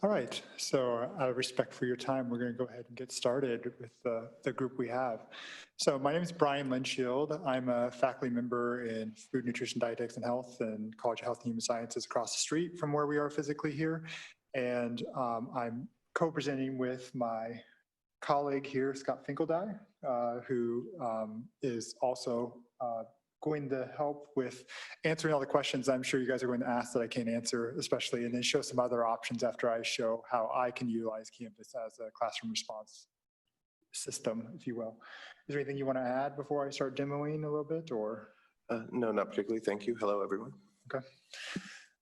All right, so out of respect for your time, we're going to go ahead and get started with the group we have. So my name is Brian Linshield. I'm a faculty member in Food, Nutrition, Dietetics, and Health and College of Health and Human Sciences across the street from where we are physically here. And I'm co-presenting with my colleague here, Scott Finkeldye, who is also going to help with answering all the questions I'm sure you guys are going to ask that I can't answer, especially, and then show some other options after I show how I can utilize Canvas as a classroom response system, if you will. Is there anything you want to add before I start demoing a little bit, or? No, not particularly. Thank you. Hello, everyone. Okay.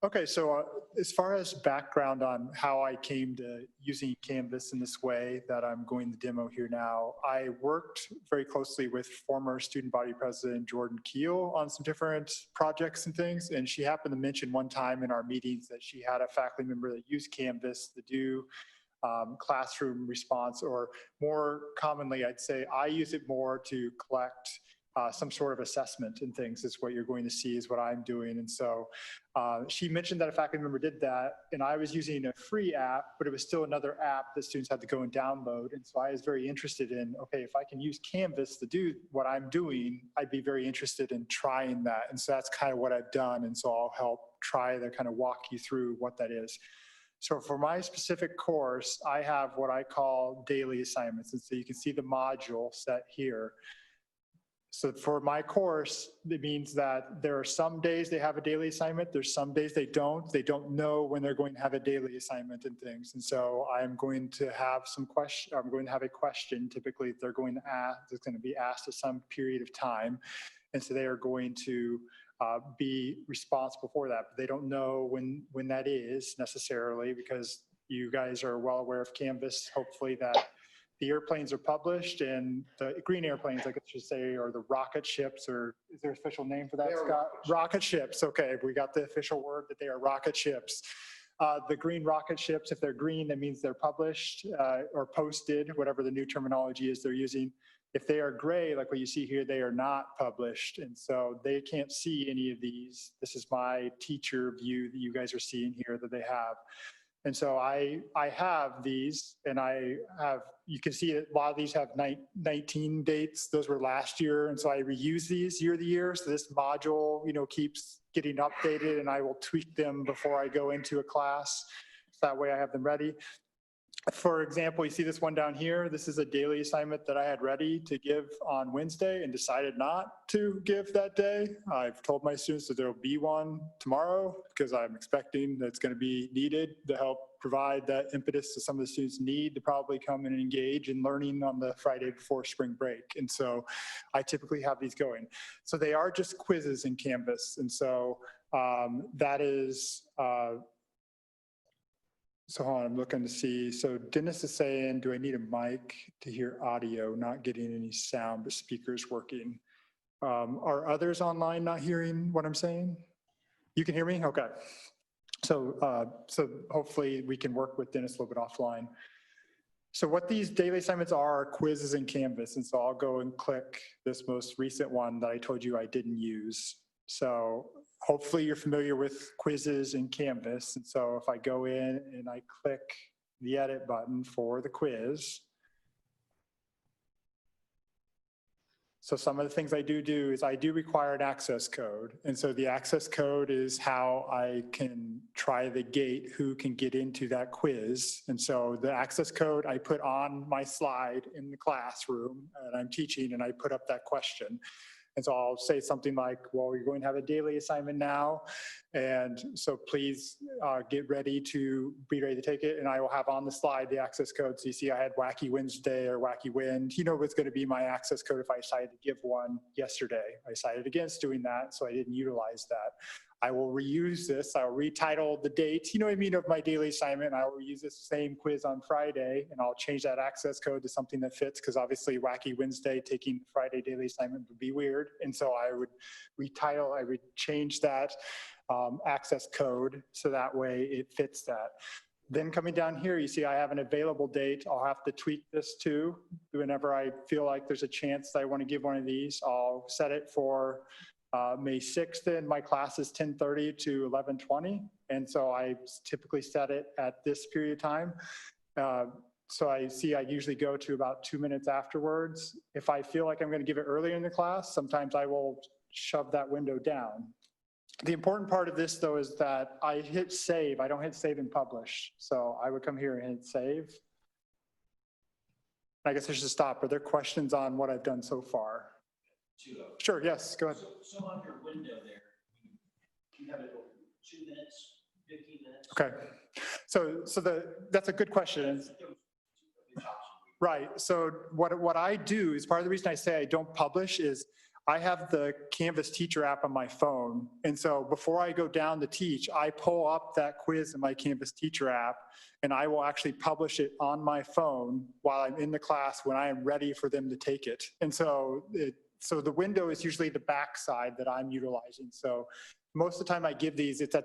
Okay, so as far as background on how I came to using Canvas in this way that I'm going to demo here now, I worked very closely with former student body president Jordan Keel on some different projects and things, and she happened to mention one time in our meetings that she had a faculty member that used Canvas to do classroom response, or more commonly, I'd say I use it more to collect some sort of assessment and things. Is what you're going to see is what I'm doing. And so she mentioned that a faculty member did that, and I was using a free app, but it was still another app that students had to go and download. And so I was very interested in, okay, if I can use Canvas to do what I'm doing, I'd be very interested in trying that. And so that's kind of what I've done. And so I'll help try to kind of walk you through what that is. So for my specific course, I have what I call daily assignments. And so you can see the module set here. So for my course, it means that there are some days they have a daily assignment. There's some days they don't. They don't know when they're going to have a daily assignment and things. And so I'm going to have some question. I'm going to have a question. Typically, they're going to ask. It's going to be asked at some period of time, and so they are going to be responsible for that. But they don't know when that is necessarily, because you guys are well aware of Canvas. Hopefully that. The airplanes are published, and the green airplanes, I should say, are the rocket ships, or is there an official name for that, Scott? Rocket ships. Okay, we got the official word that they are rocket ships. The green rocket ships, if they're green, that means they're published or posted, whatever the new terminology is they're using. If they are gray, like what you see here, they are not published, and so they can't see any of these. This is my teacher view that you guys are seeing here that they have. And so I have these, and you can see that a lot of these have 19 dates. Those were last year. And so I reuse these year to year. So this module, keeps getting updated, and I will tweak them before I go into a class. So that way I have them ready. For example, you see this one down here. This is a daily assignment that I had ready to give on Wednesday and decided not to give that day. I've told my students that there will be one tomorrow because I'm expecting that it's going to be needed to help provide that impetus that some of the students need to probably come and engage in learning on the Friday before spring break. And so I typically have these going. So they are just quizzes in Canvas. And so that is... So hold on, I'm looking to see. So Dennis is saying, do I need a mic to hear audio? Not getting any sound, but speakers working. Are others online not hearing what I'm saying? You can hear me? Okay. So hopefully we can work with Dennis a little bit offline. So what these daily assignments are quizzes in Canvas. And so I'll go and click this most recent one that I told you I didn't use. So hopefully you're familiar with quizzes in Canvas. And so if I go in and I click the edit button for the quiz, so some of the things I do is I do require an access code. And so the access code is how I can try to gate who can get into that quiz. And so the access code I put on my slide in the classroom and I'm teaching, and I put up that question. And so I'll say something like, well, we're going to have a daily assignment now. And so please get ready to take it. And I will have on the slide the access code. So you see I had Wacky Wednesday or Wacky Wind. You know what's going to be my access code if I decided to give one yesterday. I decided against doing that, so I didn't utilize that. I will reuse this. I'll retitle the date, you know what I mean, of my daily assignment. I will reuse this same quiz on Friday, and I'll change that access code to something that fits, because obviously Wacky Wednesday taking the Friday daily assignment would be weird. And so I would change that access code so that way it fits that. Then coming down here, you see I have an available date. I'll have to tweak this too. Whenever I feel like there's a chance that I want to give one of these, I'll set it for May 6th, and my class is 10:30 to 11:20. And so I typically set it at this period of time. So I usually go to about 2 minutes afterwards. If I feel like I'm going to give it earlier in the class, sometimes I will shove that window down. The important part of this, though, is that I hit save. I don't hit save and publish. So I would come here and hit save. I guess I should stop. Are there questions on what I've done so far? Sure, yes, go ahead. So on your window there, you have it over 2 minutes, 15 minutes? Okay. That's a good question. Right. So what I do is part of the reason I say I don't publish is I have the Canvas teacher app on my phone. And so before I go down to teach, I pull up that quiz in my Canvas teacher app, and I will actually publish it on my phone while I'm in the class when I am ready for them to take it. And so the window is usually the back side that I'm utilizing. So most of the time I give these, it's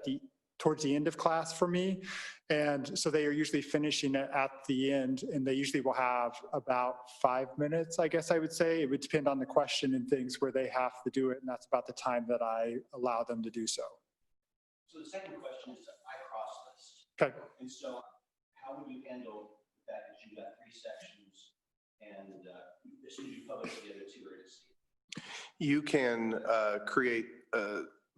towards the end of class for me. And so they are usually finishing it at the end, and they usually will have about 5 minutes, I guess I would say. It would depend on the question and things where they have to do it, and that's about the time that I allow them to do so. So the second question is I cross list. Okay. And so how would you handle that if you got 3 sections and as soon as you publish the other 2 are to see? You can create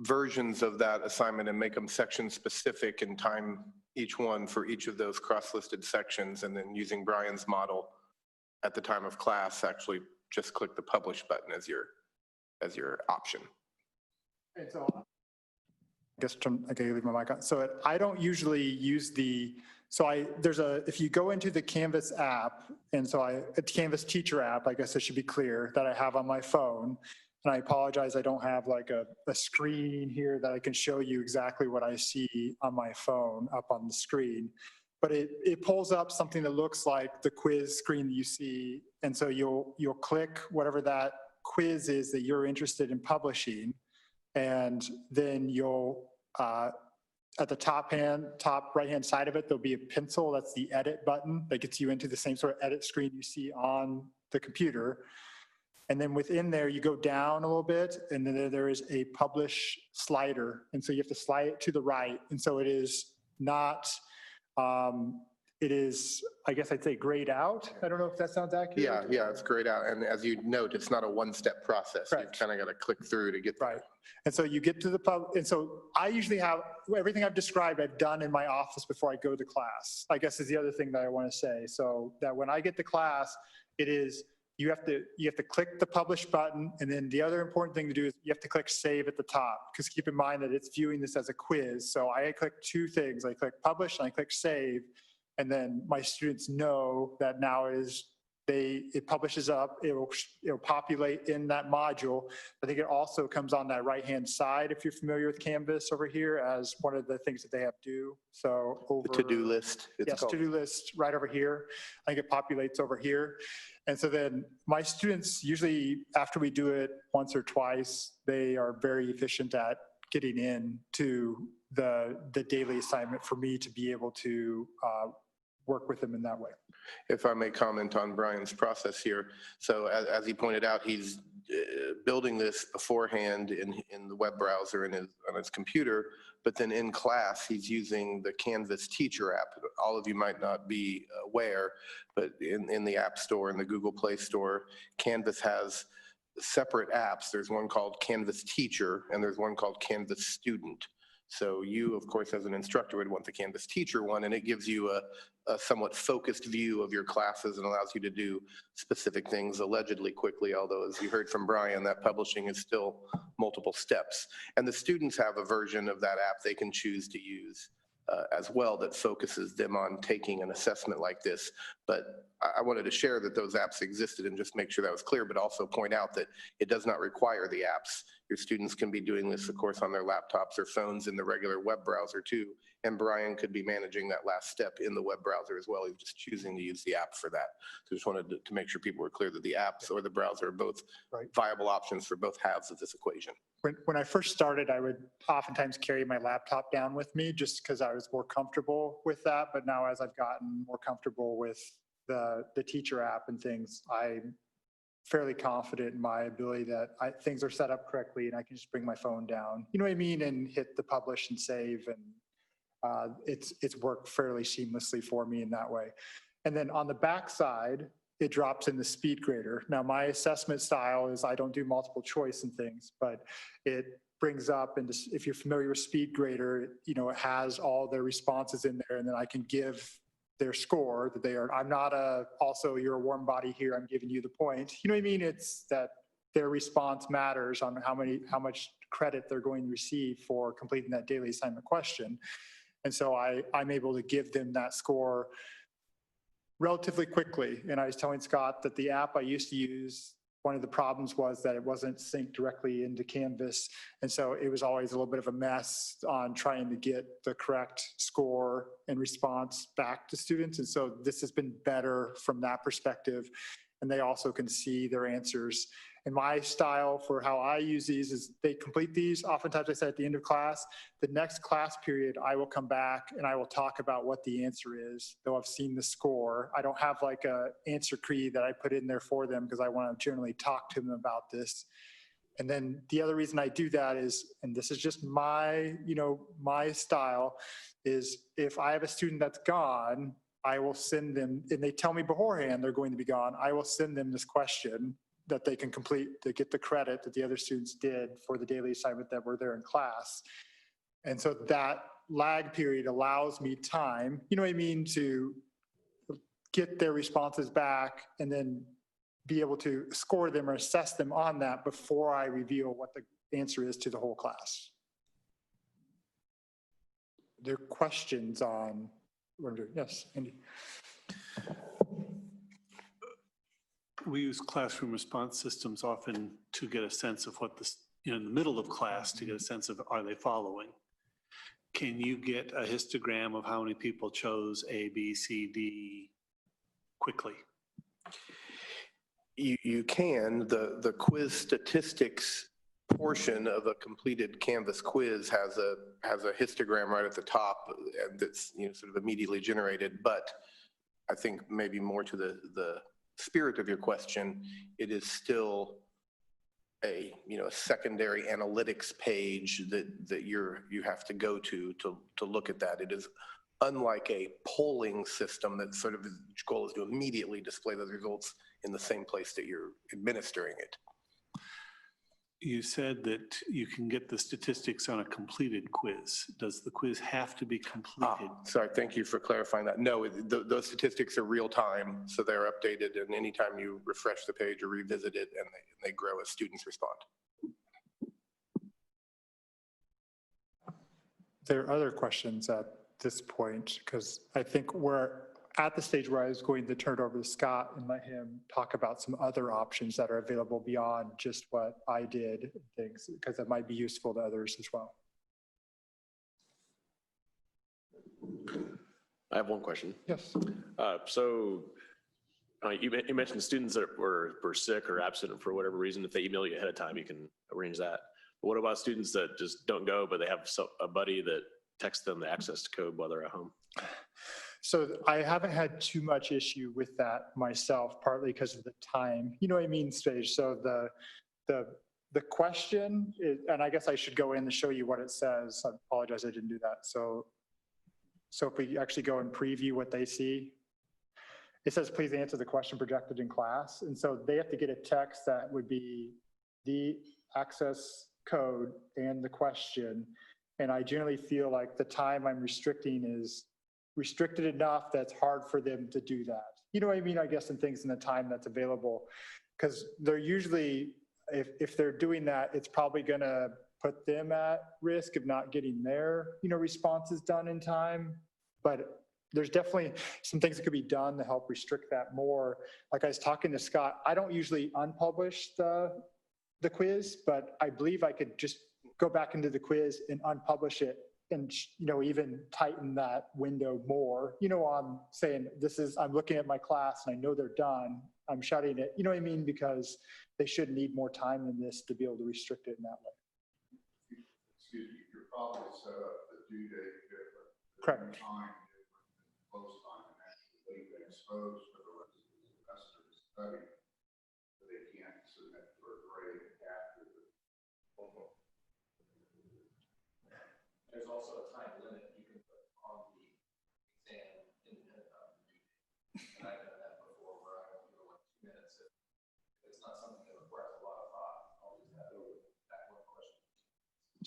versions of that assignment and make them section specific and time each one for each of those cross-listed sections, and then using Brian's model at the time of class, actually just click the publish button as your option. And so I guess I can leave my mic on. So I don't usually use if you go into the Canvas app, and so a Canvas teacher app, I guess it should be clear, that I have on my phone. And I apologize, I don't have like a screen here that I can show you exactly what I see on my phone up on the screen. But it pulls up something that looks like the quiz screen that you see. And so you'll click whatever that quiz is that you're interested in publishing. And then you'll, at the top right-hand side of it, there'll be a pencil. That's the edit button that gets you into the same sort of edit screen you see on the computer. And then within there, you go down a little bit, and then there is a publish slider. And so you have to slide it to the right. And so it is not, it is, I guess I'd say grayed out. I don't know if that sounds accurate. Yeah, it's grayed out. And as you note, it's not a one-step process. Correct. You've kind of got to click through to get there. Right. And so you get to and so I usually have everything I've described, I've done in my office before I go to class, I guess is the other thing that I want to say. So that when I get to class, it is, you have to click the publish button, and then the other important thing to do is you have to click save at the top, because keep in mind that it's viewing this as a quiz. So I click 2 things. I click publish and I click save, and then my students know that now it publishes up, it'll populate in that module. I think it also comes on that right-hand side, if you're familiar with Canvas over here, as one of the things that they have to do. So The to-do list. Yes, to-do list right over here. I think it populates over here. And so then my students, usually after we do it once or twice, they are very efficient at getting in to the daily assignment for me to be able to work with them in that way. If I may comment on Brian's process here. So as he pointed out, he's building this beforehand in the web browser on his computer, but then in class, he's using the Canvas teacher app. All of you might not be aware, but in the App Store and the Google Play Store, Canvas has separate apps. There's one called Canvas Teacher, and there's one called Canvas Student. So you, of course, as an instructor would want the Canvas Teacher one, and it gives you a somewhat focused view of your classes and allows you to do specific things allegedly quickly, although as you heard from Brian, that publishing is still multiple steps. And the students have a version of that app they can choose to use as well that focuses them on taking an assessment like this. But I wanted to share that those apps existed and just make sure that was clear, but also point out that it does not require the apps. Your students can be doing this, of course, on their laptops or phones in the regular web browser too. And Brian could be managing that last step in the web browser as well. He's just choosing to use the app for that. So just wanted to make sure people were clear that the apps or the browser are both viable options for both halves of this equation. When I first started, I would oftentimes carry my laptop down with me just because I was more comfortable with that. But now as I've gotten more comfortable with the teacher app and things, I'm fairly confident in my ability that things are set up correctly and I can just bring my phone down, you know what I mean, and hit the publish and save, and it's worked fairly seamlessly for me in that way. And then on the back side, it drops in the speed grader. Now, my assessment style is I don't do multiple choice and things, but it brings up, and if you're familiar with speed grader, you know, it has all their responses in there, and then I can give their score that they are. I'm not also you're a warm body here, I'm giving you the point. You know what I mean? It's that their response matters on how much credit they're going to receive for completing that daily assignment question. And so I'm able to give them that score relatively quickly. And I was telling Scott that the app I used to use, one of the problems was that it wasn't synced directly into Canvas. And so it was always a little bit of a mess on trying to get the correct score and response back to students. And so this has been better from that perspective. And they also can see their answers. And my style for how I use these is they complete these. Oftentimes I say at the end of class, the next class period, I will come back and I will talk about what the answer is, though I've seen the score. I don't have like a answer key that I put in there for them because I want to generally talk to them about this. And then the other reason I do that is, and this is just my, my style, is if I have a student that's gone, I will send them, and they tell me beforehand they're going to be gone, I will send them this question that they can complete to get the credit that the other students did for the daily assignment that were there in class. And so that lag period allows me time, you know what I mean, to get their responses back and then be able to score them or assess them on that before I reveal what the answer is to the whole class. There are questions on what I'm doing. Yes, Andy. We use classroom response systems often to get a sense of what the, in the middle of class, to get a sense of are they following? Can you get a histogram of how many people chose A, B, C, D quickly? You can. The quiz statistics portion of a completed Canvas quiz has a histogram right at the top that's sort of immediately generated. But I think maybe more to the spirit of your question, it is still a secondary analytics page that you have to go to look at that. It is unlike a polling system that sort of its goal is to immediately display those results in the same place that you're administering it. You said that you can get the statistics on a completed quiz. Does the quiz have to be completed? Sorry, thank you for clarifying that. No, those statistics are real time, so they're updated, and anytime you refresh the page or revisit it, and they grow as students respond. There are other questions at this point, because I think we're at the stage where I was going to turn it over to Scott and let him talk about some other options that are available beyond just what I did and things, because that might be useful to others as well. I have one question. Yes. You mentioned students that were sick or absent for whatever reason. If they email you ahead of time, you can arrange that. But what about students that just don't go, but they have a buddy that texts them the access code while they're at home? So I haven't had too much issue with that myself, partly because of the time, you know what I mean, stage. So the question is, and I guess I should go in and show you what it says. I apologize, I didn't do that. So if we actually go and preview what they see, it says, please answer the question projected in class. And so they have to get a text that would be the access code and the question. And I generally feel like the time I'm restricting is restricted enough that's hard for them to do that. You know what I mean? I guess in things in the time that's available, because they're usually, if they're doing that, it's probably going to put them at risk of not getting their, responses done in time. But there's definitely some things that could be done to help restrict that more. Like I was talking to Scott, I don't usually unpublish the quiz, but I believe I could just go back into the quiz and unpublish it and, even tighten that window more, on saying I'm looking at my class and I know they're done. I'm shutting it, you know what I mean? Because they should need more time than this to be able to restrict it in that way. Excuse me, you're probably set up the due date different. Correct. Time different, close time, and actually they've been exposed for the rest of the semester to study. So they can't submit for a grade after the. There's also a time limit. You can put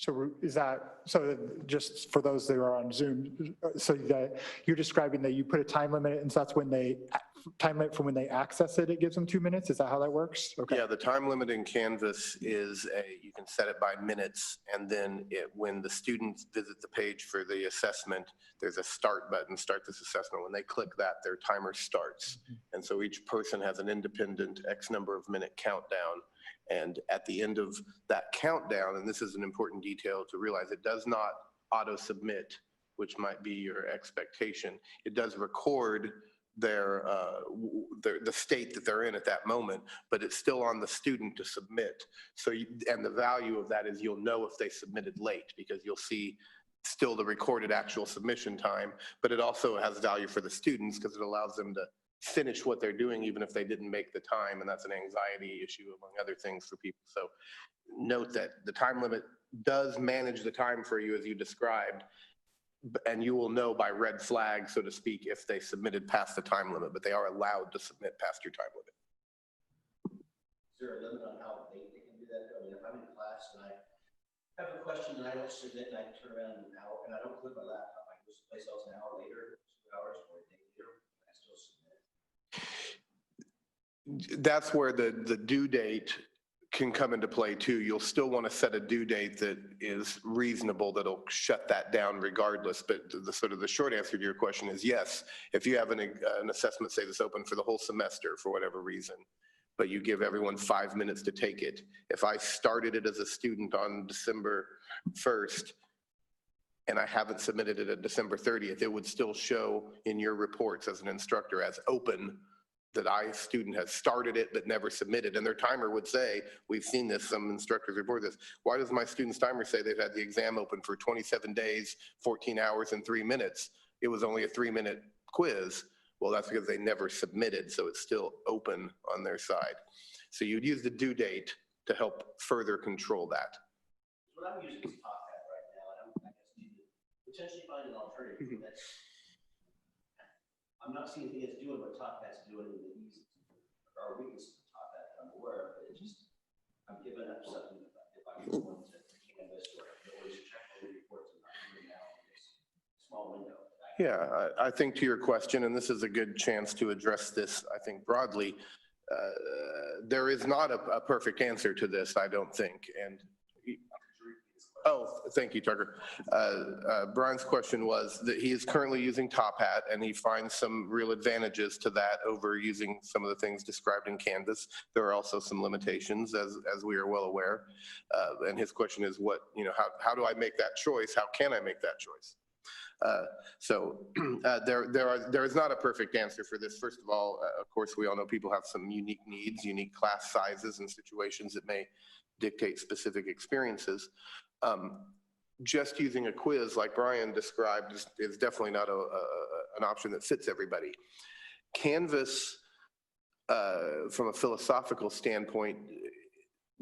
So is that, so just for those that are on Zoom, so that you're describing that you put a time limit and so that's when they, time limit from when they access it, it gives them 2 minutes? Is that how that works? Okay. Yeah, the time limit in Canvas is you can set it by minutes, and then when the students visit the page for the assessment, there's a start button, start this assessment. When they click that, their timer starts. And so each person has an independent X number of minute countdown. And at the end of that countdown, and this is an important detail to realize, it does not auto submit, which might be your expectation. It does record the state that they're in at that moment, but it's still on the student to submit. So, and the value of that is you'll know if they submitted late because you'll see still the recorded actual submission time, but it also has value for the students because it allows them to finish what they're doing even if they didn't make the time, and that's an anxiety issue among other things for people. So note that the time limit does manage the time for you as you described, and you will know by red flag, so to speak, if they submitted past the time limit, but they are allowed to submit past your time limit. Is there a limit on how late they can do that? I mean, if I'm in class and I have a question and I don't submit and I turn around in an hour and I don't click my laptop, I go someplace else an hour later, 2 hours, or a day later, I still submit. That's where the due date can come into play too. You'll still want to set a due date that is reasonable, that'll shut that down regardless. But the sort of the short answer to your question is yes. If you have an assessment, say that's open for the whole semester for whatever reason, but you give everyone 5 minutes to take it. If I started it as a student on December 1st, and I haven't submitted it at December 30th, it would still show in your reports as an instructor as open, that student has started it but never submitted. And their timer would say, we've seen this, some instructors report this, why does my student's timer say they've had the exam open for 27 days, 14 hours, and 3 minutes? It was only a 3-minute quiz. Well, that's because they never submitted, so it's still open on their side. So you'd use the due date to help further control that. What I'm using is Top Hat right now, and I guess need to potentially find an alternative that's, I'm not seeing anything it's doing what Top Hat's doing in the easy, or weakness of Top Hat that I'm aware of, but it just, I'm giving up something if I'm going to Canvas or always check all the reports and not doing now in this small window. Yeah, I think to your question, and this is a good chance to address this, I think broadly, there is not a perfect answer to this, I don't think. And oh, thank you, Tucker. Brian's question was that he is currently using Top Hat and he finds some real advantages to that over using some of the things described in Canvas. There are also some limitations, as we are well aware. And his question is, how do I make that choice? How can I make that choice? There is not a perfect answer for this. First of all, of course, we all know people have some unique needs, unique class sizes and situations that may dictate specific experiences. Just using a quiz like Brian described is definitely not an option that fits everybody. Canvas, from a philosophical standpoint,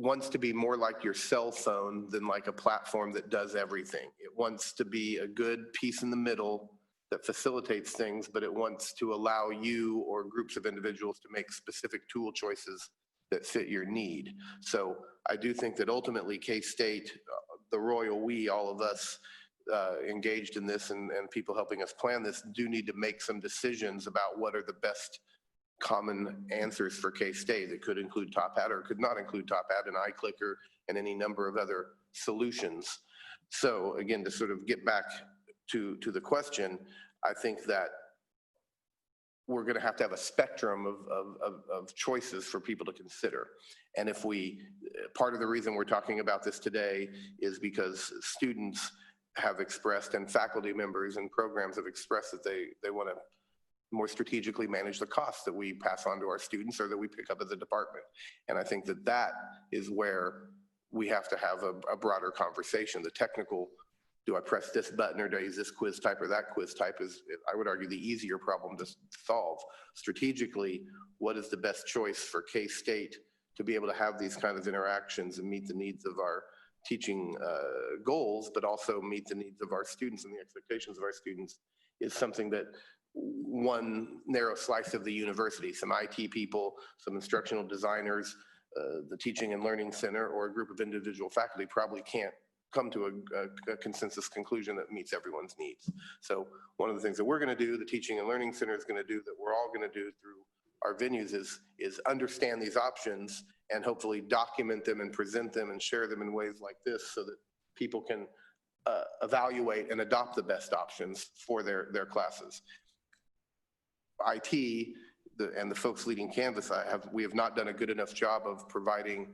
wants to be more like your cell phone than like a platform that does everything. It wants to be a good piece in the middle that facilitates things, but it wants to allow you or groups of individuals to make specific tool choices that fit your need. So I do think that ultimately K-State, the royal we, all of us engaged in this and people helping us plan this, do need to make some decisions about what are the best common answers for K-State. That could include Top Hat or could not include Top Hat and iClicker and any number of other solutions. So again, to sort of get back to the question, I think that we're going to have a spectrum of choices for people to consider. And if part of the reason we're talking about this today is because students have expressed and faculty members and programs have expressed that they want to more strategically manage the costs that we pass on to our students or that we pick up as a department. And I think that is where we have to have a broader conversation. The technical, do I press this button or do I use this quiz type or that quiz type, is, I would argue, the easier problem to solve. Strategically, what is the best choice for K-State to be able to have these kinds of interactions and meet the needs of our teaching goals, but also meet the needs of our students and the expectations of our students, is something that one narrow slice of the university, some IT people, some instructional designers, the Teaching and Learning Center, or a group of individual faculty probably can't come to a consensus conclusion that meets everyone's needs. So one of the things that we're going to do, the Teaching and Learning Center is going to do, that we're all going to do through our venues is understand these options and hopefully document them and present them and share them in ways like this so that people can evaluate and adopt the best options for their classes. IT and the folks leading Canvas, we have not done a good enough job of providing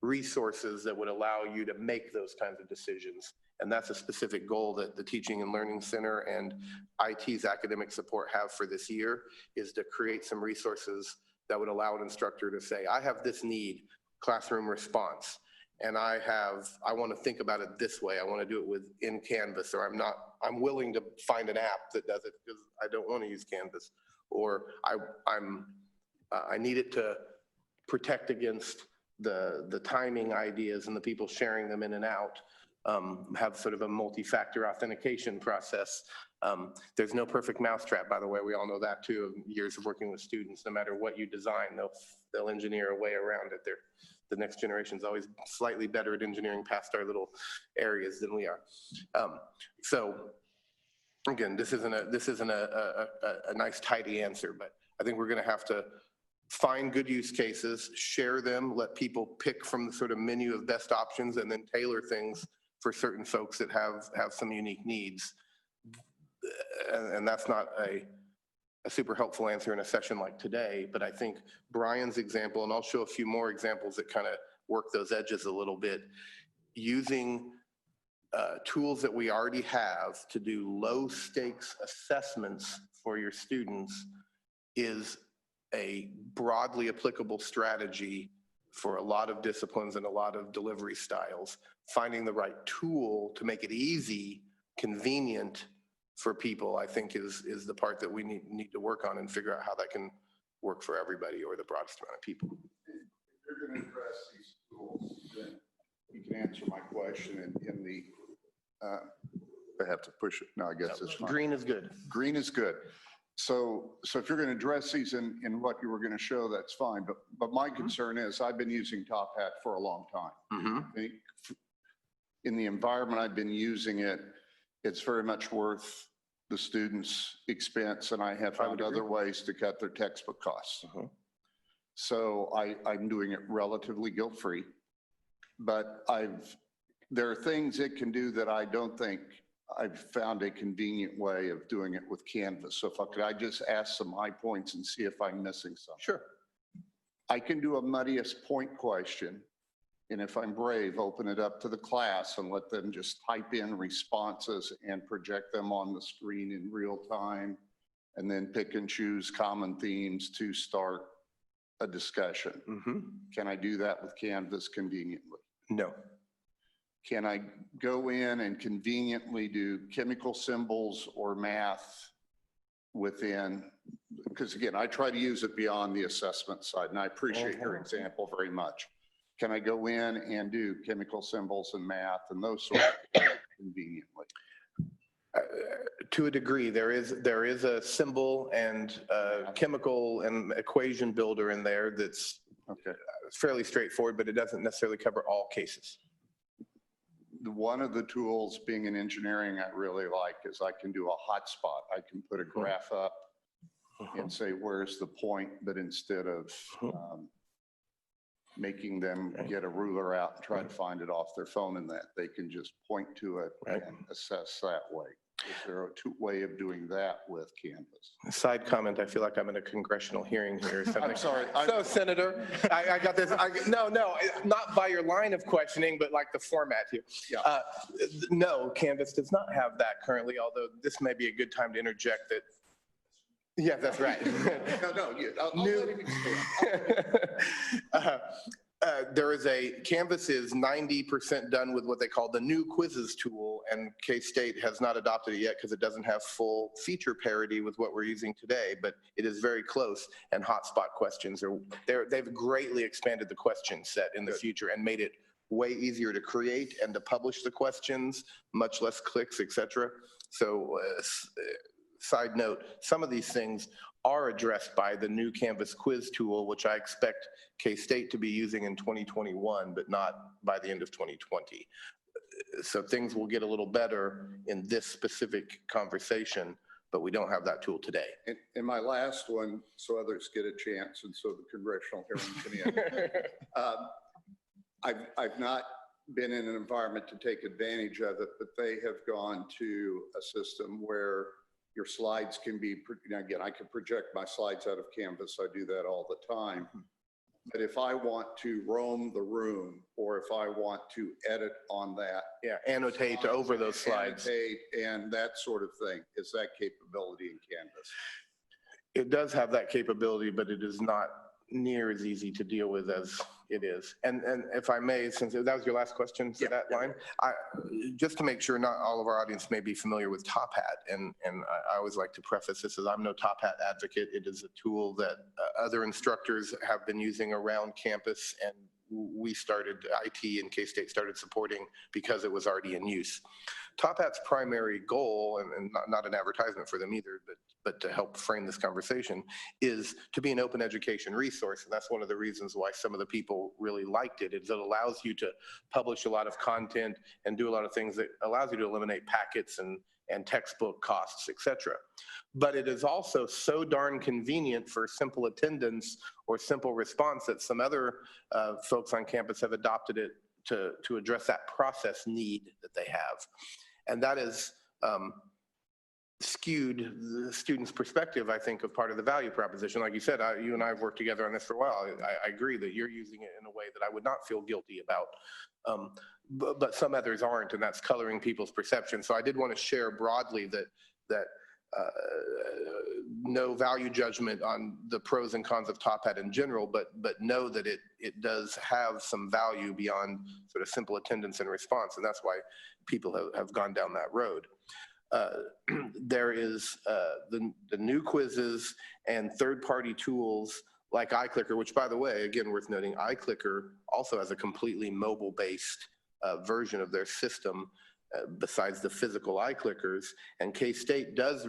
resources that would allow you to make those kinds of decisions. And that's a specific goal that the Teaching and Learning Center and IT's academic support have for this year, is to create some resources that would allow an instructor to say, I have this need, classroom response, and I want to think about it this way. I want to do it in Canvas, or I'm willing to find an app that does it because I don't want to use Canvas, or I need it to protect against the timing ideas and the people sharing them in and out, have sort of a multi-factor authentication process. There's no perfect mousetrap, by the way. We all know that too, of years of working with students. No matter what you design, they'll engineer a way around it. The next generation is always slightly better at engineering past our little areas than we are. So again, this isn't a nice, tidy answer, but I think we're going to have to find good use cases, share them, let people pick from the sort of menu of best options, and then tailor things for certain folks that have some unique needs. And that's not a super helpful answer in a session like today, but I think Brian's example, and I'll show a few more examples that kind of work those edges a little bit, using tools that we already have to do low stakes assessments for your students is a broadly applicable strategy for a lot of disciplines and a lot of delivery styles. Finding the right tool to make it easy, convenient for people, I think is the part that we need to work on and figure out how that can work for everybody or the broadest amount of people. If you're going to address these tools, then you can answer my question in the, I have to push it. No, I guess it's fine. Green is good. Green is good. So if you're going to address these in what you were going to show, that's fine. But my concern is I've been using Top Hat for a long time. In the environment I've been using it, it's very much worth the students' expense, and I have found other ways to cut their textbook costs. So I'm doing it relatively guilt-free, but there are things it can do that I don't think I've found a convenient way of doing it with Canvas. So I just ask some high points and see if I'm missing something. Sure. I can do a muddiest point question, and if I'm brave, open it up to the class and let them just type in responses and project them on the screen in real time, and then pick and choose common themes to start a discussion. Can I do that with Canvas conveniently? No. Can I go in and conveniently do chemical symbols or math within, because again, I try to use it beyond the assessment side, and I appreciate your example very much. Can I go in and do chemical symbols and math and those sorts of things conveniently? To a degree, there is a symbol and chemical and equation builder in there that's fairly straightforward, but it doesn't necessarily cover all cases. One of the tools, being in engineering, I really like is I can do a hotspot. I can put a graph up and say, where's the point? But instead of making them get a ruler out and try to find it off their phone, and that they can just point to it and assess that way. Is there a way of doing that with Canvas? Side comment, I feel like I'm in a congressional hearing here. I'm sorry. So, Senator, I got this. No, not by your line of questioning, but like the format here. Yeah. No, Canvas does not have that currently, although this may be a good time to interject that. Yeah, that's right. No, I'll let him explain. There is Canvas is 90% done with what they call the new quizzes tool, and K-State has not adopted it yet because it doesn't have full feature parity with what we're using today, but it is very close. And hotspot questions they've greatly expanded the question set in the future and made it way easier to create and to publish the questions, much less clicks, etc. So side note, some of these things are addressed by the new Canvas quiz tool, which I expect K-State to be using in 2021, but not by the end of 2020. So things will get a little better in this specific conversation, but we don't have that tool today. And my last one, so others get a chance and so the congressional hearing can end. I've not been in an environment to take advantage of it, but they have gone to a system where your slides can be, again, I can project my slides out of Canvas. I do that all the time. But if I want to roam the room or if I want to edit on that. Yeah, annotate over those slides. Annotate and that sort of thing, is that capability in Canvas? It does have that capability, but it is not near as easy to deal with as it is. And if I may, since that was your last question for that line, just to make sure not all of our audience may be familiar with Top Hat, and I always like to preface this as I'm no Top Hat advocate. It is a tool that other instructors have been using around campus, and we started, IT and K-State started supporting because it was already in use. Top Hat's primary goal, and not an advertisement for them either, but to help frame this conversation, is to be an open education resource. And that's one of the reasons why some of the people really liked it, is it allows you to publish a lot of content and do a lot of things that allows you to eliminate packets and textbook costs, et cetera. But it is also so darn convenient for simple attendance or simple response that some other folks on campus have adopted it to address that process need that they have. And that is skewed the student's perspective, I think, of part of the value proposition. Like you said, you and I have worked together on this for a while. I agree that you're using it in a way that I would not feel guilty about. But some others aren't, and that's coloring people's perception. So I did want to share broadly that no value judgment on the pros and cons of Top Hat in general, but know that it does have some value beyond sort of simple attendance and response, and that's why people have gone down that road. There is the new quizzes and third-party tools like iClicker, which, by the way, again, worth noting, iClicker also has a completely mobile-based version of their system besides the physical iClickers. And K-State does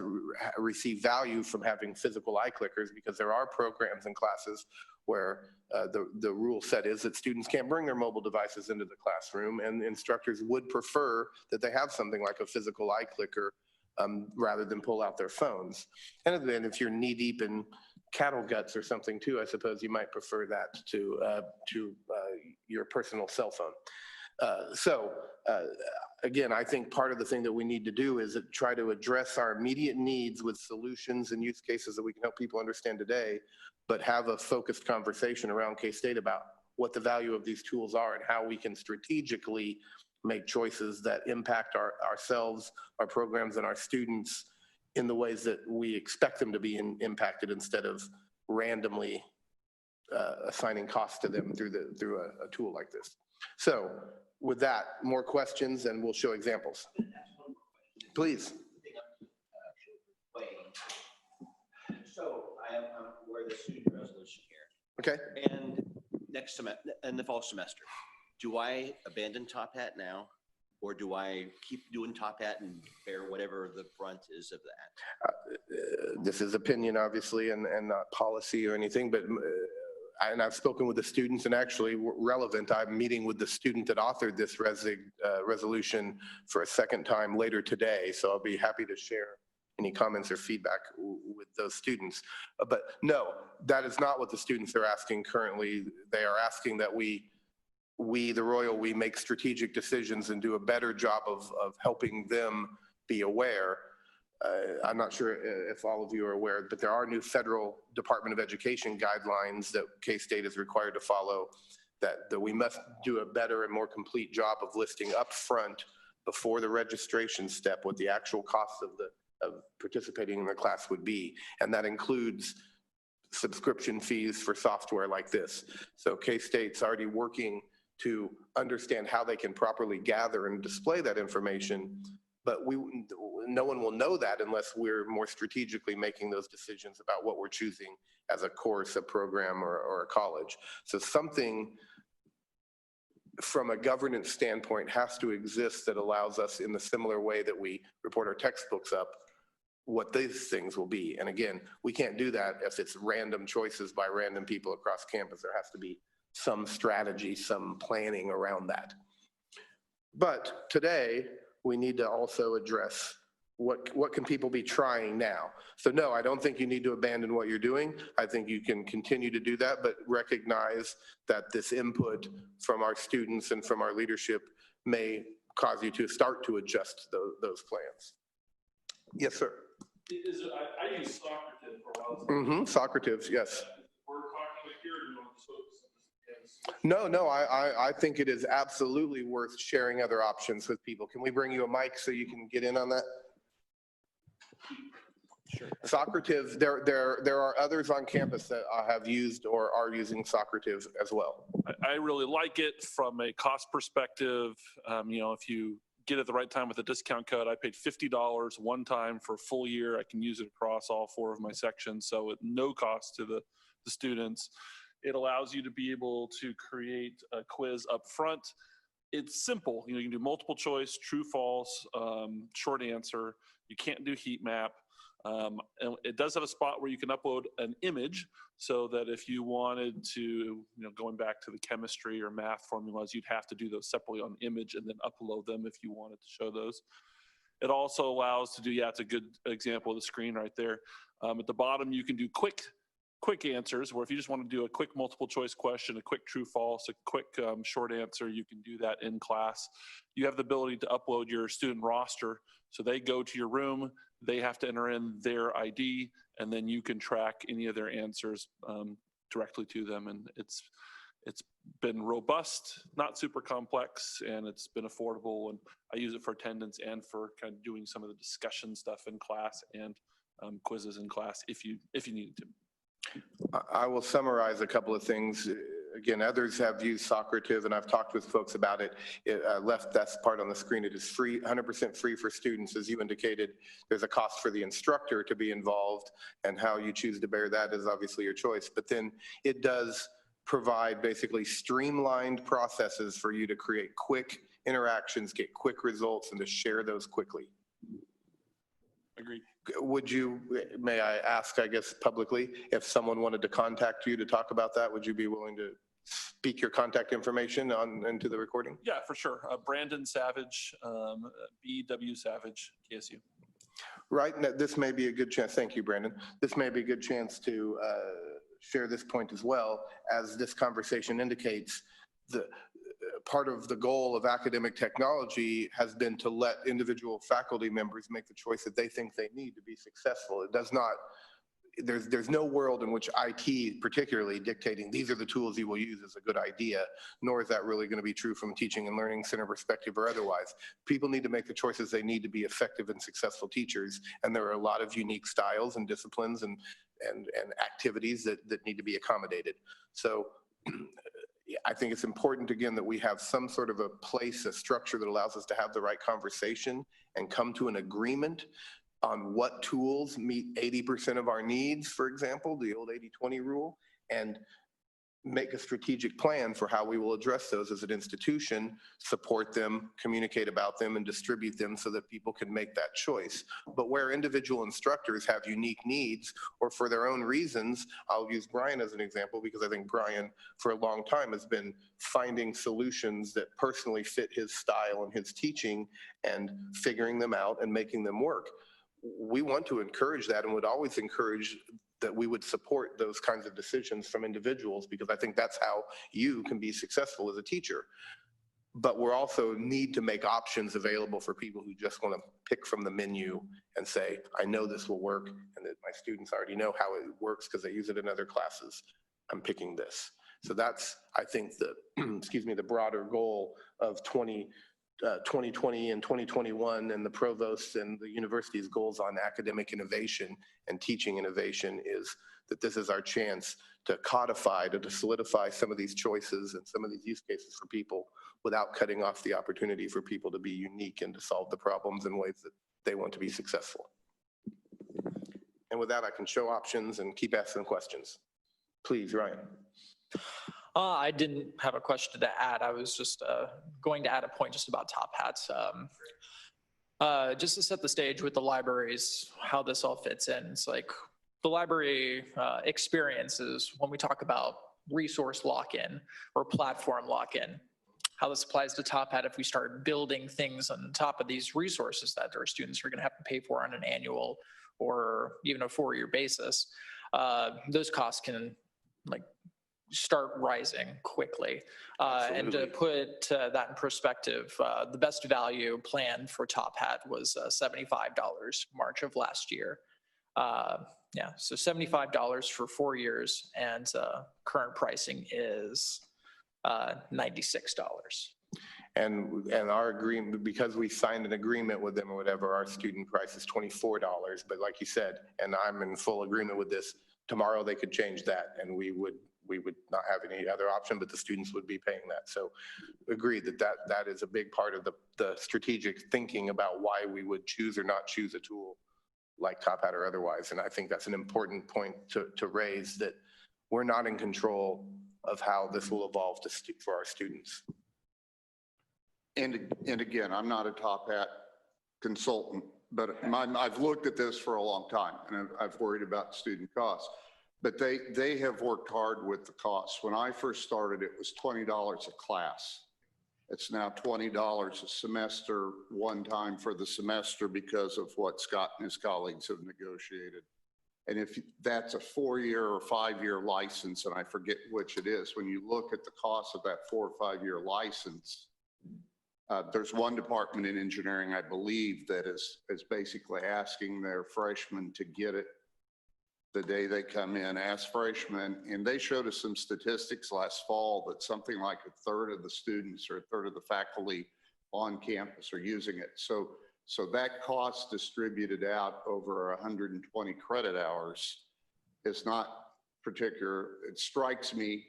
receive value from having physical iClickers because there are programs and classes where the rule set is that students can't bring their mobile devices into the classroom, and instructors would prefer that they have something like a physical iClicker rather than pull out their phones. And then if you're knee deep in cattle guts or something too, I suppose you might prefer that to your personal cell phone. Again, I think part of the thing that we need to do is try to address our immediate needs with solutions and use cases that we can help people understand today, but have a focused conversation around K-State about what the value of these tools are and how we can strategically make choices that impact ourselves, our programs, and our students in the ways that we expect them to be impacted instead of randomly assigning costs to them through a tool like this. So with that, more questions and we'll show examples. Please. So I'm aware of the student resolution here. Okay. And next semester, in the fall semester, do I abandon Top Hat now? Or do I keep doing Top Hat and bear whatever the brunt is of that? This is opinion, obviously, and not policy or anything, but and I've spoken with the students, and actually relevant, I'm meeting with the student that authored this resolution for a second time later today, so I'll be happy to share any comments or feedback with those students. But no, that is not what the students are asking currently. They are asking that we the Royal, we make strategic decisions and do a better job of helping them be aware. I'm not sure if all of you are aware, but there are new federal Department of Education guidelines that K-State is required to follow that we must do a better and more complete job of listing up front before the registration step what the actual cost of participating in the class would be. And that includes subscription fees for software like this. So K-State's already working to understand how they can properly gather and display that information, but no one will know that unless we're more strategically making those decisions about what we're choosing as a course, a program, or a college. So something from a governance standpoint has to exist that allows us, in the similar way that we report our textbooks up, what these things will be. And again, we can't do that if it's random choices by random people across campus. There has to be some strategy, some planning around that. But today, we need to also address what can people be trying now? So no, I don't think you need to abandon what you're doing. I think you can continue to do that, but recognize that this input from our students and from our leadership may cause you to start to adjust those plans. Yes, sir. I use Socrative for a while. Socrative, yes. We're talking with here, you know, so No, I think it is absolutely worth sharing other options with people. Can we bring you a mic so you can get in on that? Sure. Socrative, there are others on campus that have used or are using Socrative as well. I really like it from a cost perspective. You know, if you get it the right time with a discount code, I paid $50 one time for a full year. I can use it across all 4 of my sections, so at no cost to the students. It allows you to be able to create a quiz up front. It's simple. You know, you can do multiple choice, true, false, short answer. You can't do heat map. And it does have a spot where you can upload an image, so that if you wanted to, you know, going back to the chemistry or math formulas, you'd have to do those separately on image and then upload them if you wanted to show those. It also allows to do, yeah, it's a good example of the screen right there. At the bottom, you can do quick answers, where if you just want to do a quick multiple choice question, a quick true false, a quick short answer, you can do that in class. You have the ability to upload your student roster, so they go to your room, they have to enter in their ID, and then you can track any of their answers directly to them. And it's been robust, not super complex, and it's been affordable. And I use it for attendance and for kind of doing some of the discussion stuff in class and quizzes in class if you needed to. I will summarize a couple of things. Again, others have used Socrative, and I've talked with folks about it. Left that part on the screen. It is free, 100% free for students. As you indicated, there's a cost for the instructor to be involved, and how you choose to bear that is obviously your choice. But then it does provide basically streamlined processes for you to create quick interactions, get quick results, and to share those quickly. Agreed. Would you, may I ask, I guess, publicly, if someone wanted to contact you to talk about that, would you be willing to speak your contact information into the recording? Yeah, for sure. Brandon Savage, BW Savage, KSU. Right, now, this may be a good chance, thank you, Brandon. This may be a good chance to share this point as well. As this conversation indicates, part of the goal of academic technology has been to let individual faculty members make the choice that they think they need to be successful. It does not, there's no world in which IT particularly dictating these are the tools you will use is a good idea, nor is that really going to be true from a teaching and learning center perspective or otherwise. People need to make the choices they need to be effective and successful teachers, and there are a lot of unique styles and disciplines and activities that need to be accommodated. So I think it's important, again, that we have some sort of a place, a structure that allows us to have the right conversation and come to an agreement on what tools meet 80% of our needs, for example, the old 80-20 rule, and make a strategic plan for how we will address those as an institution, support them, communicate about them, and distribute them so that people can make that choice. But where individual instructors have unique needs or for their own reasons, I'll use Brian as an example because I think Brian for a long time has been finding solutions that personally fit his style and his teaching and figuring them out and making them work. We want to encourage that and would always encourage that we would support those kinds of decisions from individuals, because I think that's how you can be successful as a teacher. But we also need to make options available for people who just want to pick from the menu and say, I know this will work, and that my students already know how it works because they use it in other classes. I'm picking this. So that's, I think, the, excuse me, the broader goal of 2020 and 2021 and the provosts and the university's goals on academic innovation and teaching innovation is that this is our chance to codify, to solidify some of these choices and some of these use cases for people without cutting off the opportunity for people to be unique and to solve the problems in ways that they want to be successful. And with that, I can show options and keep asking questions. Please, Ryan. I didn't have a question to add. I was just going to add a point just about top hats. Just to set the stage with the libraries, how this all fits in. It's like the library experiences when we talk about resource lock-in or platform lock-in. how this applies to Top Hat if we start building things on top of these resources that our students are going to have to pay for on an annual or even a 4-year basis. Those costs can like start rising quickly. And to put that in perspective, the best value plan for Top Hat was $75 March of last year. Yeah, so $75 for 4 years, and current pricing is $96. And our agreement, because we signed an agreement with them or whatever, our student price is $24. But like you said, and I'm in full agreement with this, tomorrow they could change that and we would not have any other option, but the students would be paying that. So agreed that is a big part of the strategic thinking about why we would choose or not choose a tool like Top Hat or otherwise. And I think that's an important point to raise, that we're not in control of how this will evolve for our students. And again, I'm not a Top Hat consultant, but I've looked at this for a long time, and I've worried about student costs. But they have worked hard with the costs. When I first started, it was $20 a class. It's now $20 a semester, one time for the semester, because of what Scott and his colleagues have negotiated. And if that's a 4-year or 5-year license, and I forget which it is, when you look at the cost of that 4 or 5-year license, there's one department in engineering, I believe, that is basically asking their freshmen to get it the day they come in as freshmen. And they showed us some statistics last fall that something like a third of the students or a third of the faculty on campus are using it. So that cost distributed out over 120 credit hours is not particular. It strikes me,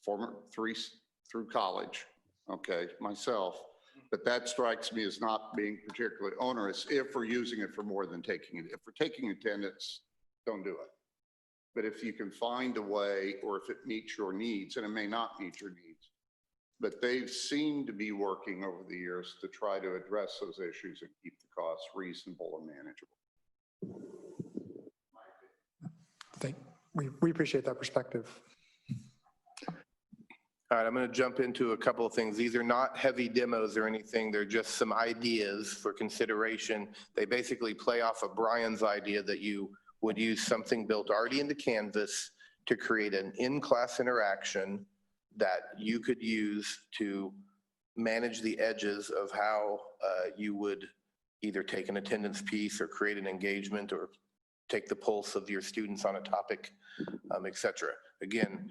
through college, okay, myself, but that strikes me as not being particularly onerous if we're using it for more than taking it. If we're taking attendance, don't do it. But if you can find a way, or if it meets your needs, and it may not meet your needs, but they've seemed to be working over the years to try to address those issues and keep the costs reasonable and manageable. We appreciate that perspective. All right, I'm going to jump into a couple of things. These are not heavy demos or anything. They're just some ideas for consideration. They basically play off of Brian's idea that you would use something built already into Canvas to create an in-class interaction that you could use to manage the edges of how you would either take an attendance piece or create an engagement or take the pulse of your students on a topic, et cetera. Again,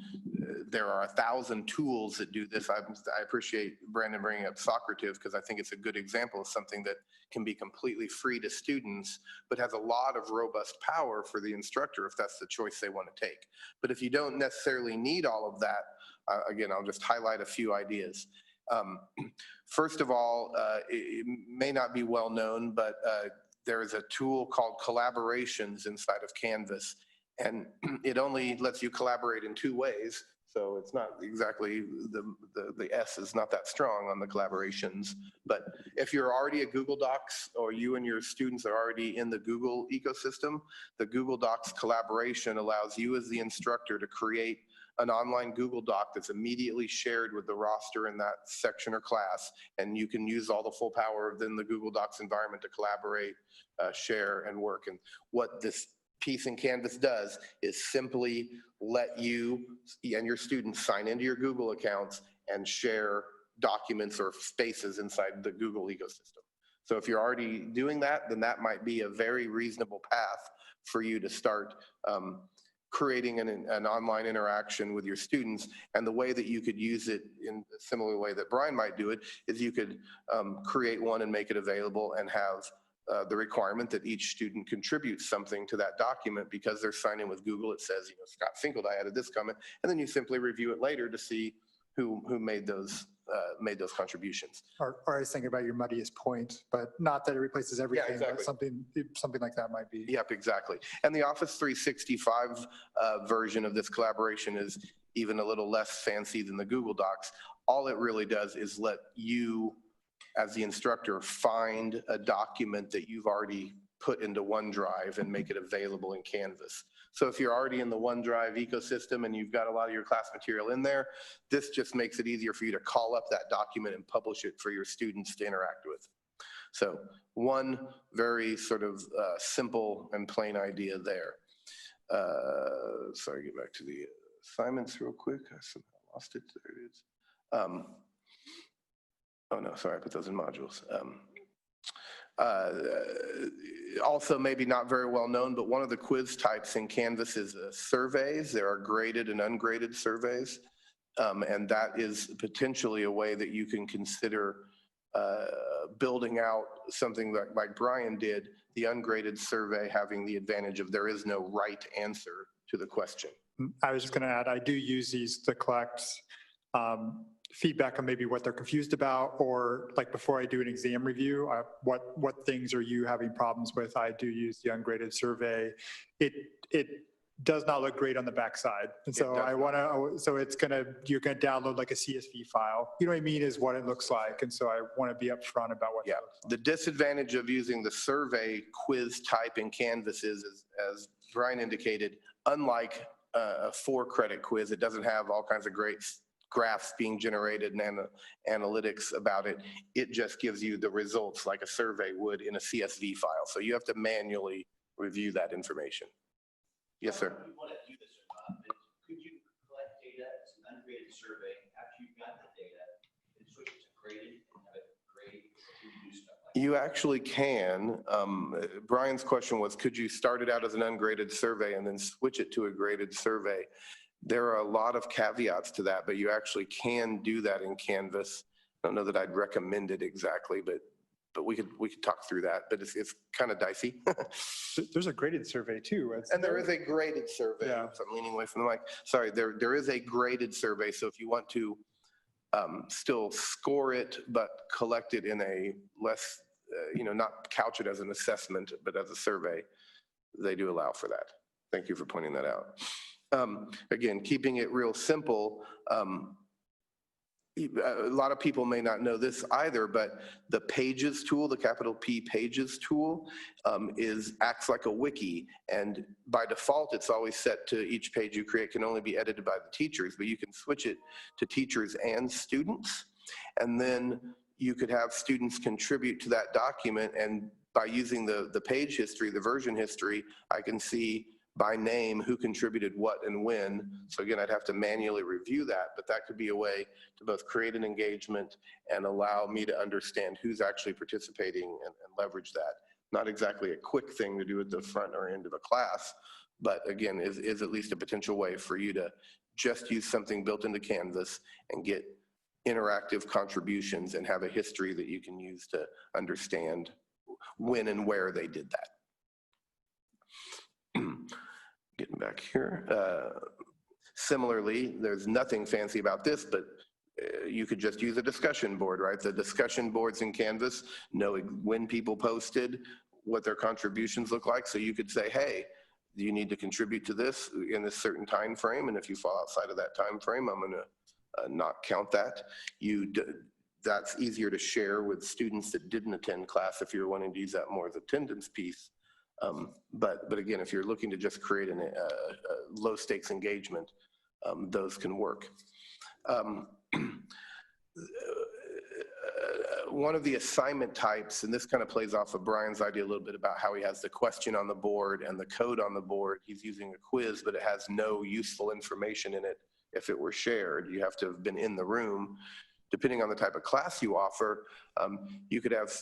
there are 1,000 tools that do this. I appreciate Brandon bringing up Socrative, because I think it's a good example of something that can be completely free to students, but has a lot of robust power for the instructor if that's the choice they want to take. But if you don't necessarily need all of that, again, I'll just highlight a few ideas. First of all, it may not be well known, but there is a tool called Collaborations inside of Canvas, and it only lets you collaborate in 2 ways. So it's not exactly, the S is not that strong on the collaborations. But if you're already at Google Docs, or you and your students are already in the Google ecosystem, the Google Docs collaboration allows you as the instructor to create an online Google Doc that's immediately shared with the roster in that section or class, and you can use all the full power within the Google Docs environment to collaborate, share, and work. And what this piece in Canvas does is simply let you and your students sign into your Google accounts and share documents or spaces inside the Google ecosystem. So if you're already doing that, then that might be a very reasonable path for you to start creating an online interaction with your students. And the way that you could use it in a similar way that Brian might do it is you could create one and make it available and have the requirement that each student contributes something to that document. Because they're signed in with Google, it says, Scott Finkeldy added this comment, and then you simply review it later to see who made those contributions. Or I was thinking about your muddiest point, but not that it replaces everything. Yeah, exactly. But something like that might be. Yep, exactly. And the Office 365 version of this collaboration is even a little less fancy than the Google Docs. All it really does is let you, as the instructor, find a document that you've already put into OneDrive and make it available in Canvas. So if you're already in the OneDrive ecosystem and you've got a lot of your class material in there, this just makes it easier for you to call up that document and publish it for your students to interact with. So one very sort of simple and plain idea there. Sorry, get back to the assignments real quick. I somehow lost it. There it is. Oh no, sorry, I put those in modules. Also maybe not very well known, but one of the quiz types in Canvas is surveys. There are graded and ungraded surveys. And that is potentially a way that you can consider building out something like Brian did, the ungraded survey having the advantage of there is no right answer to the question. I was just going to add, I do use these to collect feedback on maybe what they're confused about, or like before I do an exam review, what things are you having problems with? I do use the ungraded survey. It does not look great on the backside. And so you're gonna download like a CSV file. You know what I mean, is what it looks like. And so I want to be upfront about what. Yeah, the disadvantage of using the survey quiz type in Canvas is, as Brian indicated, unlike a 4-credit quiz, it doesn't have all kinds of great graphs being generated and analytics about it. It just gives you the results like a survey would in a CSV file. So you have to manually review that information. Yes, sir. You want to do this or not, but could you collect data as an ungraded survey after you've got the data and switch it to graded and have it grade? Can you do stuff like that? You actually can. Brian's question was, could you start it out as an ungraded survey and then switch it to a graded survey? There are a lot of caveats to that, but you actually can do that in Canvas. I don't know that I'd recommend it exactly, but we could talk through that, but it's kind of dicey. There's a graded survey too. And there is a graded survey. Yeah. So I'm leaning away from the mic. Sorry, there is a graded survey. So if you want to still score it, but collect it in a less, not couch it as an assessment, but as a survey, they do allow for that. Thank you for pointing that out. Again, keeping it real simple, a lot of people may not know this either, but the Pages tool, the capital P Pages tool, acts like a wiki. And by default, it's always set to each page you create can only be edited by the teachers, but you can switch it to teachers and students. And then you could have students contribute to that document. And by using the page history, the version history, I can see by name who contributed what and when. So again, I'd have to manually review that, but that could be a way to both create an engagement and allow me to understand who's actually participating and leverage that. Not exactly a quick thing to do at the front or end of a class, but again, is at least a potential way for you to just use something built into Canvas and get interactive contributions and have a history that you can use to understand when and where they did that. Getting back here. Similarly, there's nothing fancy about this, but you could just use a discussion board, right? The discussion boards in Canvas know when people posted, what their contributions look like. So you could say, hey, you need to contribute to this in a certain time frame. And if you fall outside of that time frame, I'm gonna not count that. That's easier to share with students that didn't attend class if you're wanting to use that more as attendance piece. But again, if you're looking to just create a low stakes engagement, those can work. One of the assignment types, and this kind of plays off of Brian's idea a little bit about how he has the question on the board and the code on the board. He's using a quiz, but it has no useful information in it if it were shared. You have to have been in the room. Depending on the type of class you offer, you could have,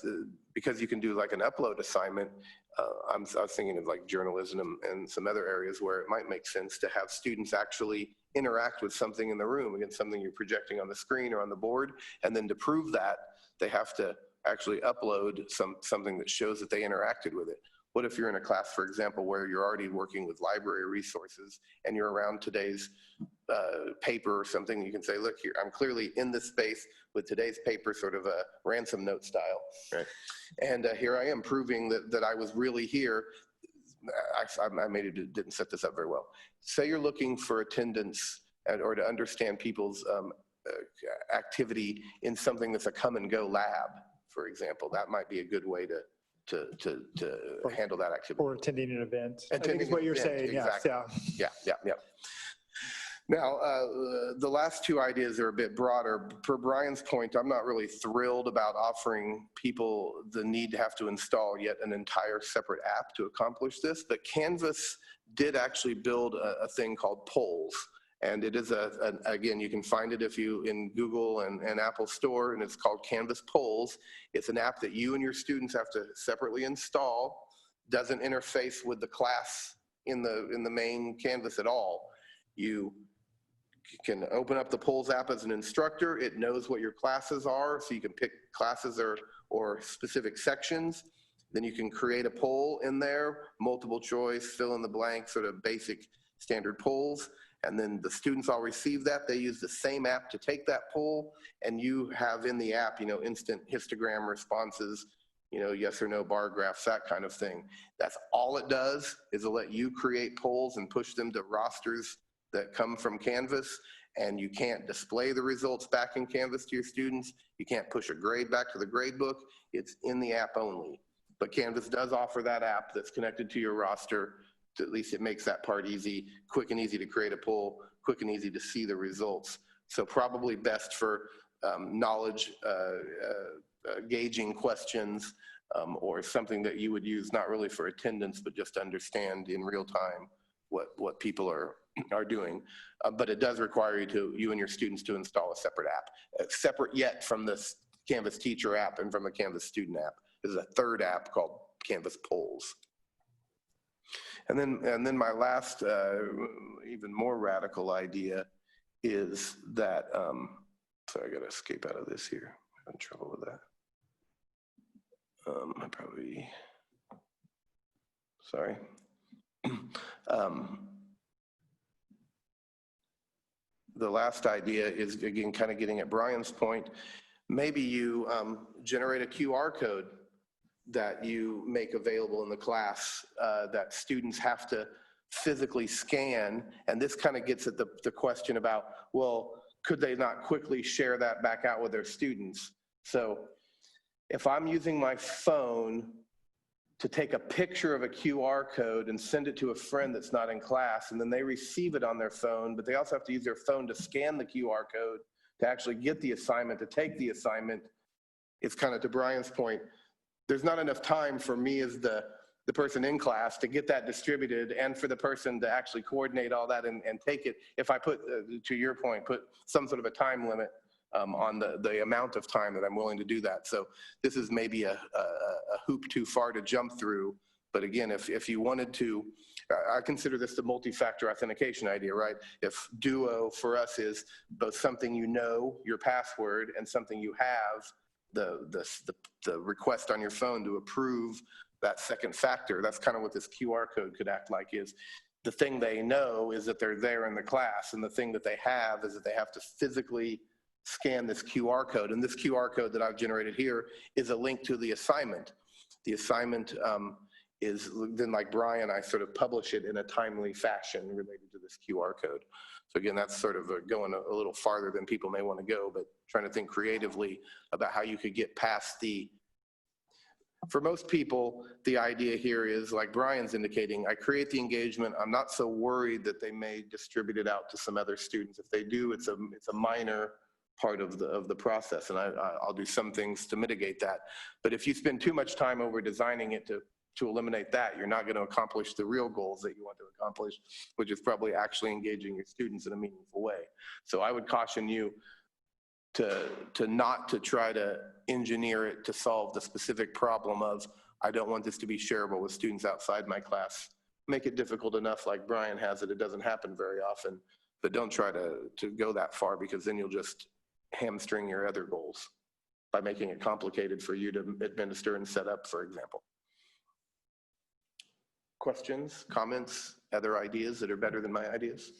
because you can do like an upload assignment, I was thinking of like journalism and some other areas where it might make sense to have students actually interact with something in the room, against something you're projecting on the screen or on the board. And then to prove that, they have to actually upload something that shows that they interacted with it. What if you're in a class, for example, where you're already working with library resources and you're around today's paper or something, you can say, look here, I'm clearly in this space with today's paper, sort of a ransom note style. Right. And here I am proving that I was really here. I maybe didn't set this up very well. Say you're looking for attendance or to understand people's activity in something that's a come and go lab, for example. That might be a good way to handle that activity. Or attending an event. I think Attending is what an you're event, saying, yes, exactly. yeah. Yeah. Now, the last two ideas are a bit broader. Per Brian's point, I'm not really thrilled about offering people the need to have to install yet an entire separate app to accomplish this, but Canvas did actually build a thing called Polls. And it is again, you can find it if you in Google and Apple Store, and it's called Canvas Polls. It's an app that you and your students have to separately install, doesn't interface with the class in the main Canvas at all. You can open up the Polls app as an instructor. It knows what your classes are, so you can pick classes or specific sections. Then you can create a poll in there, multiple choice, fill in the blank, sort of basic standard polls. And then the students all receive that. They use the same app to take that poll, and you have in the app, instant histogram responses, yes or no bar graphs, that kind of thing. That's all it does, is to let you create polls and push them to rosters that come from Canvas, and you can't display the results back in Canvas to your students. You can't push a grade back to the grade book. It's in the app only. But Canvas does offer that app that's connected to your roster. At least it makes that part easy, quick and easy to create a poll, quick and easy to see the results. So probably best for knowledge gauging questions, or something that you would use not really for attendance, but just to understand in real time what people are doing. But it does require you and your students to install a separate app, separate yet from the Canvas teacher app and from the Canvas student app. There's a third app called Canvas Polls. And then my last, even more radical idea is that, sorry, I gotta escape out of this here. I'm in trouble with that. Sorry. The last idea is, again, kind of getting at Brian's point. Maybe you generate a QR code that you make available in the class that students have to physically scan. And this kind of gets at the question about, well, could they not quickly share that back out with their students? So if I'm using my phone to take a picture of a QR code and send it to a friend that's not in class, and then they receive it on their phone, but they also have to use their phone to scan the QR code to actually get the assignment, to take the assignment, it's kind of to Brian's point, there's not enough time for me as the person in class to get that distributed and for the person to actually coordinate all that and take it. If I put, to your point, put some sort of a time limit on the amount of time that I'm willing to do that. So this is maybe a hoop too far to jump through. But again, if you wanted to, I consider this the multi-factor authentication idea, right? If Duo for us is both something your password, and something you have, the request on your phone to approve that second factor, that's kind of what this QR code could act like. Is the thing they know is that they're there in the class, and the thing that they have is that they have to physically scan this QR code. And this QR code that I've generated here is a link to the assignment. The assignment is then, like Brian, I sort of publish it in a timely fashion related to this QR code. So again, that's sort of going a little farther than people may want to go, but trying to think creatively about how you could get past for most people, the idea here is, like Brian's indicating, I create the engagement. I'm not so worried that they may distribute it out to some other students. If they do, it's a minor part of the process, and I'll do some things to mitigate that. But if you spend too much time over designing it to eliminate that, you're not going to accomplish the real goals that you want to accomplish, which is probably actually engaging your students in a meaningful way. So I would caution you to not to try to engineer it to solve the specific problem of, I don't want this to be shareable with students outside my class. Make it difficult enough, like Brian has it. It doesn't happen very often, but don't try to go that far, because then you'll just hamstring your other goals by making it complicated for you to administer and set up, for example. Questions, comments, other ideas that are better than my ideas?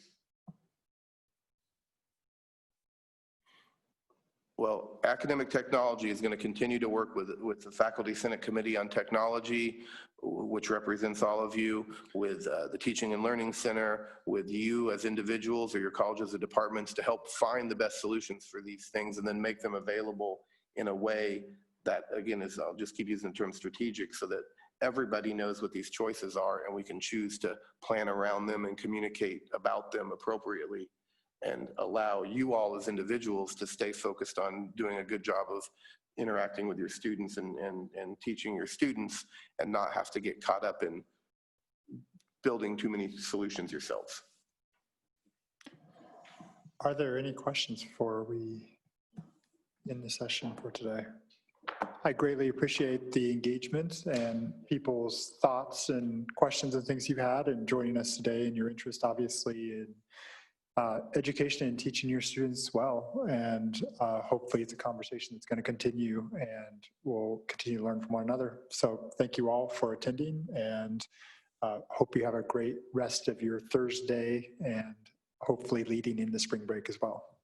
Well, academic technology is going to continue to work with the Faculty Senate Committee on Technology, which represents all of you, with the Teaching and Learning Center, with you as individuals or your colleges or departments, to help find the best solutions for these things and then make them available in a way that again is, I'll just keep using the term strategic, so that everybody knows what these choices are and we can choose to plan around them and communicate about them appropriately, and allow you all as individuals to stay focused on doing a good job of interacting with your students and teaching your students, and not have to get caught up in building too many solutions yourselves. Are there any questions before we end the session for today? I greatly appreciate the engagement and people's thoughts and questions and things you've had, and joining us today, and your interest obviously in education and teaching your students well. And hopefully it's a conversation that's going to continue, and we'll continue to learn from one another. So thank you all for attending, and hope you have a great rest of your Thursday, and hopefully leading into spring break as well.